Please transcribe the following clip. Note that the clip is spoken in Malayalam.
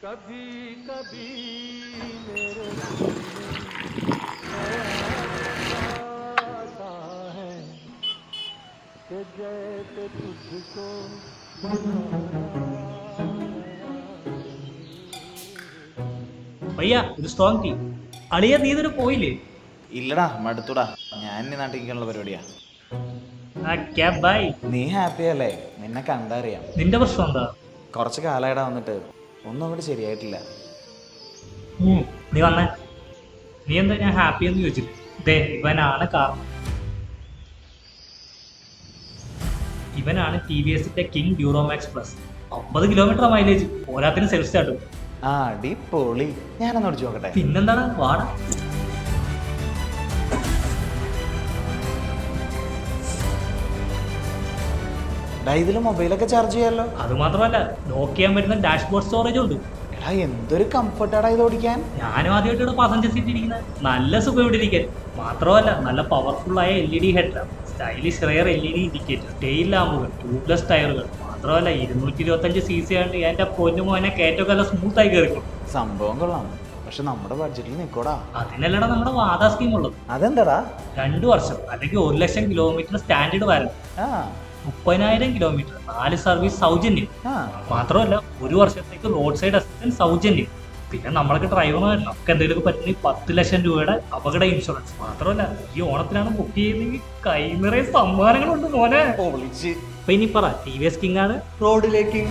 कभी कभी मेरे आता है कि जैसे तुझको ഭയ്യ ഒരു സ്ട്രോങ് ടീ. അളിയ നീ ഇതൊരു പോയില്ലേ? ഇല്ലടാ മടുത്തുടാ. ഞാൻ ഇനി നാട്ടിലേക്കുള്ള പരിപാടിയാ. ആ ക്യാബ് ബൈ. നീ ഹാപ്പി അല്ലേ? നിന്നെ കണ്ടറിയാം. നിന്റെ പ്രശ്നം എന്താ? കുറച്ച് കാലമായിടാ വന്നിട്ട് ഒന്നും അങ്ങോട്ട് ശരിയായിട്ടില്ല. നീ വന്നേ. നീ എന്താ ഞാൻ ഹാപ്പി എന്ന് ചോദിച്ചില്ല? ദേ ഇവനാണ് കാരണം. ഇവനാണ് ടി വി എസിന്റെ king Duramax plus. 50 kilometre mileage, പോരാത്തിന് സെൽഫ് സ്റ്റാർട്ടും. ആ അടിപൊളി. ഞാനൊന്ന് ഓടിച്ചു നോക്കട്ടെ. പിന്നെന്താണ്, വാടാ. ഇതിൽ മൊബൈലൊക്കെ ചാർജ് ചെയ്യാമല്ലോ. അത് മാത്രമല്ല ലോക്ക് ചെയ്യാൻ പറ്റുന്ന ഡാഷ്ബോർഡ് സ്റ്റോറേജ് ഉണ്ട്. എടാ എന്തൊരു കംഫർട്ടാടാ ഇത് ഓടിക്കാൻ. ഞാനും ആദ്യമായിട്ട് പാസഞ്ചർ സീറ്റ് ഇരിക്കുന്നത്. നല്ല സുഖം ഇവിടെ ഇരിക്കാൻ. മാത്രമല്ല നല്ല പവർഫുൾ ആയ LED head lamp, stylish rear LED indicator, tail ലാമ്പുകൾ, ട്യൂബ്ലെസ് ടയറുകൾ. മാത്രമല്ല 225 cc ആണ്. എൻ്റെ പൊന്നുമോനെ കയറ്റൊക്കെ നല്ല സ്മൂത്ത് ആയി കയറിക്കും. സംഭവം കൊള്ളാം, പക്ഷെ നമ്മുടെ ബഡ്ജറ്റിൽ നിൽക്കൂടാ. അതിനല്ലടാ നമ്മുടെ വാദാ സ്കീം ഉള്ളത്. അതെന്താടാ? 2 വർഷം അല്ലെങ്കിൽ 1 ലക്ഷം kilometre standard warranty, 30,000 kilometre 4 service സൗജന്യം. മാത്രമല്ല 1 വർഷത്തേക്ക് റോഡ് സൈഡ് അസിസ്റ്റൻസ് സൗജന്യം. പിന്നെ നമ്മൾക്ക് ഡ്രൈവറിന് നമുക്ക് എന്തെങ്കിലും പറ്റുന്ന 10 ലക്ഷം രൂപയുടെ അപകട ഇൻഷുറൻസ്. മാത്രമല്ല ഈ ഓണത്തിനാണ് ബുക്ക് ചെയ്യുന്നെങ്കിൽ കൈ നിറയെ സമ്മാനങ്ങളുണ്ട് മോനെ. വിളിച്ച് അപ്പൊ ഇനി പറ, ടി വി എസ് കിങ് ആണ് റോഡിലേക്ക്.